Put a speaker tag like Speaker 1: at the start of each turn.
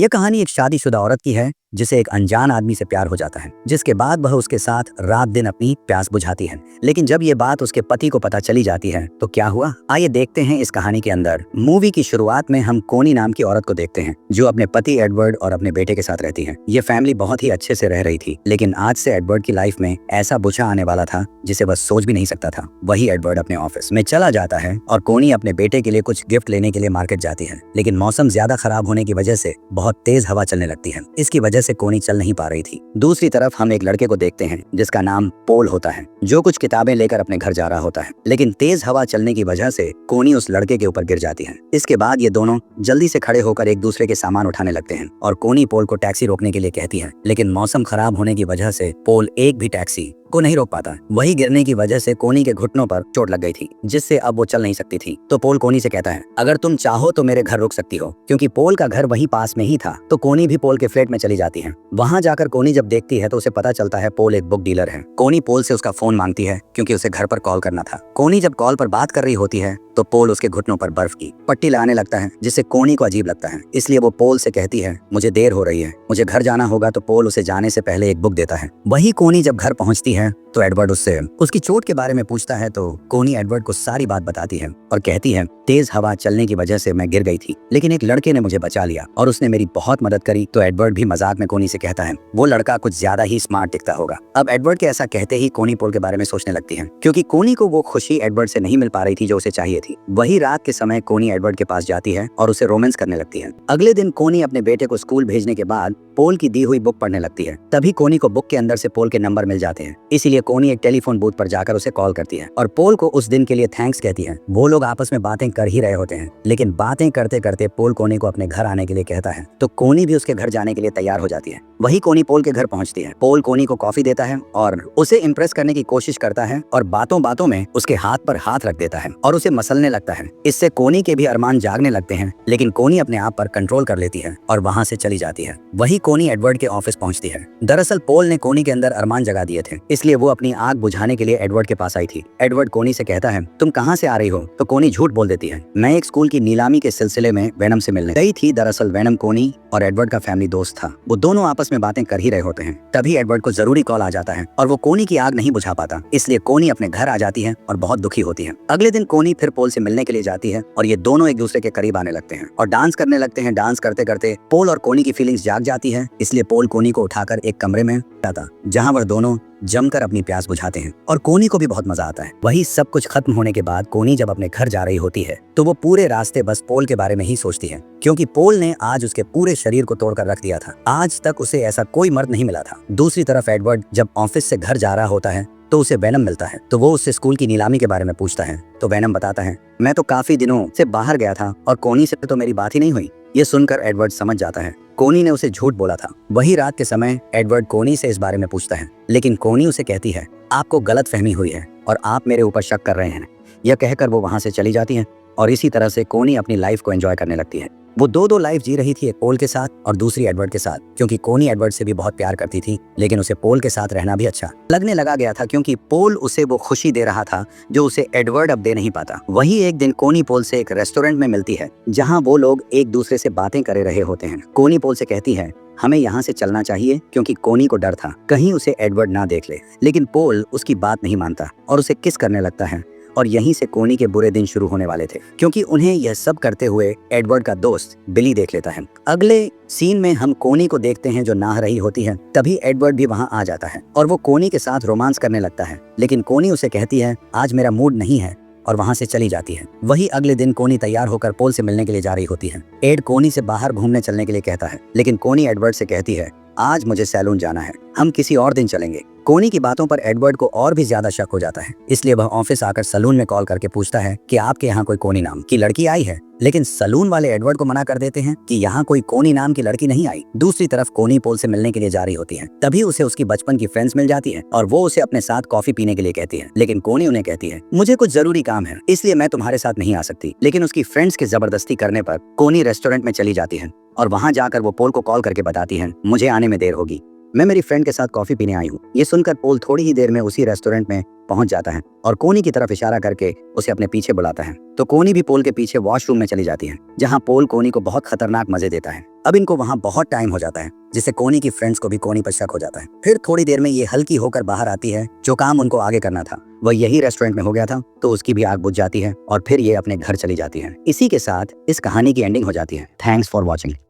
Speaker 1: यह कहानी एक शादीशुदा औरत की है जिसे एक अनजान आदमी से प्यार हो जाता है, जिसके बाद वह उसके साथ रात दिन अपनी प्यास बुझाती है। लेकिन जब ये बात उसके पति को पता चली जाती है तो क्या हुआ, आइए देखते हैं इस कहानी के अंदर। मूवी की शुरुआत में हम कोनी नाम की औरत को देखते हैं जो अपने पति एडवर्ड और अपने बेटे के साथ रहती है। ये फैमिली बहुत ही अच्छे से रह रही थी, लेकिन आज से एडवर्ड की लाइफ में ऐसा बुझा आने वाला था जिसे वह सोच भी नहीं सकता था। वही एडवर्ड अपने ऑफिस में चला जाता है और कोनी अपने बेटे के लिए कुछ गिफ्ट लेने के लिए मार्केट जाती है, लेकिन मौसम ज्यादा खराब होने की वजह से बहुत तेज हवा चलने लगती है। इसकी वजह से कोनी चल नहीं पा रही थी। दूसरी तरफ हम एक लड़के को देखते हैं जिसका नाम पोल होता है, जो कुछ किताबें लेकर अपने घर जा रहा होता है, लेकिन तेज हवा चलने की वजह से कोनी उस लड़के के ऊपर गिर जाती है। इसके बाद ये दोनों जल्दी से खड़े होकर एक दूसरे के सामान उठाने लगते हैं और कोनी पोल को टैक्सी रोकने के लिए कहती है, लेकिन मौसम खराब होने की वजह से पोल एक भी टैक्सी को नहीं रोक पाता। वही गिरने की वजह से कोनी के घुटनों पर चोट लग गई थी, जिससे अब वो चल नहीं सकती थी। तो पोल कोनी से कहता है, अगर तुम चाहो तो मेरे घर रुक सकती हो। क्योंकि पोल का घर वहीं पास में ही था, तो कोनी भी पोल के फ्लैट में चली जाती है। वहां जाकर कोनी जब देखती है तो उसे पता चलता है पोल एक बुक डीलर है। कोनी पोल से उसका फोन मांगती है क्योंकि उसे घर पर कॉल करना था। कोनी जब कॉल पर बात कर रही होती है तो पोल उसके घुटनों पर बर्फ की पट्टी लगाने लगता है, जिससे कोनी को अजीब लगता है। इसलिए वो पोल से कहती है, मुझे देर हो रही है, मुझे घर जाना होगा। तो पोल उसे जाने से पहले एक बुक देता है। वही कोनी जब घर पहुंचती है तो एडवर्ड उससे उसकी चोट के बारे में पूछता है, तो कोनी एडवर्ड को सारी बात बताती है और कहती है, तेज हवा चलने की वजह से मैं गिर गई थी, लेकिन एक लड़के ने मुझे बचा लिया और उसने मेरी बहुत मदद करी। तो एडवर्ड भी मजाक में कोनी से कहता है, वो लड़का कुछ ज्यादा ही स्मार्ट दिखता होगा। अब एडवर्ड के ऐसा कहते ही कोनी पोल के बारे में सोचने लगती है, क्योंकि कोनी को वो खुशी एडवर्ड से नहीं मिल पा रही थी जो उसे चाहिए थी। वही रात के समय कोनी एडवर्ड के पास जाती है और उसे रोमांस करने लगती है। अगले दिन कोनी अपने बेटे को स्कूल भेजने के बाद पोल की दी हुई बुक पढ़ने लगती है। तभी कोनी को बुक के अंदर से पोल के नंबर मिल जाते हैं, इसीलिए कोनी एक टेलीफोन बूथ पर जाकर उसे कॉल करती है और पोल को उस दिन के लिए थैंक्स कहती है। वो लोग आपस में बातें कर ही रहे होते हैं, लेकिन बातें करते करते पोल कोनी को अपने घर आने के लिए कहता है, तो कोनी भी उसके घर जाने के लिए तैयार हो जाती है। वही कोनी पोल के घर पहुंचती है। पोल कोनी को कॉफी देता है और उसे इम्प्रेस करने की कोशिश करता है और बातों बातों में उसके हाथ पर हाथ रख देता है और उसे मसलने लगता है। इससे कोनी के भी अरमान जागने लगते हैं, लेकिन कोनी अपने आप पर कंट्रोल कर लेती है और वहां से चली जाती है। वही कोनी एडवर्ड के ऑफिस पहुंचती है। दरअसल पोल ने कोनी के अंदर अरमान जगा दिए थे, इसलिए वो अपनी आग बुझाने के लिए एडवर्ड के पास आई थी। एडवर्ड कोनी से कहता है, तुम कहाँ से आ रही हो? तो कोनी झूठ बोल देती है, मैं एक स्कूल की नीलामी के सिलसिले में वेनम से मिलने गई थी। दरअसल वेनम कोनी और एडवर्ड का फैमिली दोस्त था। वो दोनों आपस में बातें कर ही रहे होते हैं। तभी एडवर्ड को जरूरी कॉल आ जाता है और वो कोनी की आग नहीं बुझा पाता, इसलिए कोनी अपने घर आ जाती है और बहुत दुखी होती है। अगले दिन कोनी फिर पोल से मिलने के लिए जाती है और ये दोनों एक दूसरे के करीब आने लगते हैं और डांस करने लगते हैं। डांस करते करते पोल और कोनी की फीलिंग्स जाग जाती है, इसलिए पोल कोनी को उठाकर एक कमरे में जाता, जहां वह दोनों जमकर अपनी प्यास बुझाते हैं और कोनी को भी बहुत मजा आता है। वही सब कुछ खत्म होने के बाद कोनी जब अपने घर जा रही होती है तो वो पूरे रास्ते बस पोल के बारे में ही सोचती है, क्योंकि पोल ने आज उसके पूरे शरीर को तोड़कर रख दिया था। आज तक उसे ऐसा कोई मर्द नहीं मिला था। दूसरी तरफ एडवर्ड जब ऑफिस से घर जा रहा होता है तो उसे वेनम मिलता है, तो वो उससे स्कूल की नीलामी के बारे में पूछता है। तो वेनम बताता है, मैं तो काफी दिनों से बाहर गया था और कोनी से तो मेरी बात ही नहीं हुई। ये सुनकर एडवर्ड समझ जाता है कोनी ने उसे झूठ बोला था। वही रात के समय एडवर्ड कोनी से इस बारे में पूछता है, लेकिन कोनी उसे कहती है, आपको गलत फहमी हुई है और आप मेरे ऊपर शक कर रहे हैं। यह कहकर वो वहां से चली जाती है और इसी तरह से कोनी अपनी लाइफ को एंजॉय करने लगती है। वो दो लाइफ जी रही थी, एक पोल के साथ और दूसरी एडवर्ड के साथ, क्योंकि कोनी एडवर्ड से भी बहुत प्यार करती थी, लेकिन उसे पोल के साथ रहना भी अच्छा लगने लगा गया था, क्योंकि पोल उसे वो खुशी दे रहा था जो उसे एडवर्ड अब दे नहीं पाता। वही एक दिन कोनी पोल से एक रेस्टोरेंट में मिलती है, जहाँ वो लोग एक दूसरे से बातें करे रहे होते हैं। कोनी पोल से कहती है, हमें यहाँ से चलना चाहिए, क्योंकि कोनी को डर था कहीं उसे एडवर्ड ना देख ले, लेकिन पोल उसकी बात नहीं मानता और उसे किस करने लगता है। और यहीं से कोनी के बुरे दिन शुरू होने वाले थे, क्योंकि उन्हें यह सब करते हुए एडवर्ड का दोस्त बिली देख लेता है। अगले सीन में हम कोनी को देखते हैं जो नहा रही होती है। तभी एडवर्ड भी वहां आ जाता है और वो कोनी के साथ रोमांस करने लगता है, लेकिन कोनी उसे कहती है, आज मेरा मूड नहीं है, और वहां से चली जाती है। वही अगले दिन कोनी तैयार होकर पोल से मिलने के लिए जा रही होती है। एड कोनी से बाहर घूमने चलने के लिए कहता है, लेकिन कोनी एडवर्ड से कहती है, आज मुझे सैलून जाना है, हम किसी और दिन चलेंगे। कोनी की बातों पर एडवर्ड को और भी ज्यादा शक हो जाता है, इसलिए वह ऑफिस आकर सलून में कॉल करके पूछता है कि आपके यहाँ कोई कोनी नाम की लड़की आई है, लेकिन सलून वाले एडवर्ड को मना कर देते हैं कि यहाँ कोई कोनी नाम की लड़की नहीं आई। दूसरी तरफ कोनी पोल से मिलने के लिए जा रही होती है। तभी उसे उसकी बचपन की फ्रेंड्स मिल जाती है और वो उसे अपने साथ कॉफी पीने के लिए कहती है, लेकिन कोनी उन्हें कहती है, मुझे कुछ जरूरी काम है, इसलिए मैं तुम्हारे साथ नहीं आ सकती। लेकिन उसकी फ्रेंड्स के जबरदस्ती करने पर कोनी रेस्टोरेंट में चली जाती है और वहां जाकर वो पोल को कॉल करके बताती है, मुझे आने में देर होगी। मैं मेरी फ्रेंड के साथ कॉफी पीने आई हूँ। ये सुनकर पोल थोड़ी ही देर में उसी रेस्टोरेंट में पहुंच जाता है और कोनी की तरफ इशारा करके उसे अपने पीछे बुलाता है। तो कोनी भी पोल के पीछे वॉशरूम में चली जाती है, जहां पोल कोनी को बहुत खतरनाक मजे देता है। अब इनको वहां बहुत टाइम हो जाता है, जिससे कोनी की फ्रेंड्स को भी कोनी पर शक हो जाता है। फिर थोड़ी देर में ये हल्की होकर बाहर आती है। जो काम उनको आगे करना था वह यही रेस्टोरेंट में हो गया था, तो उसकी भी आग बुझ जाती है और फिर ये अपने घर चली जाती है। इसी के साथ इस कहानी की एंडिंग हो जाती है। Thanks for watching.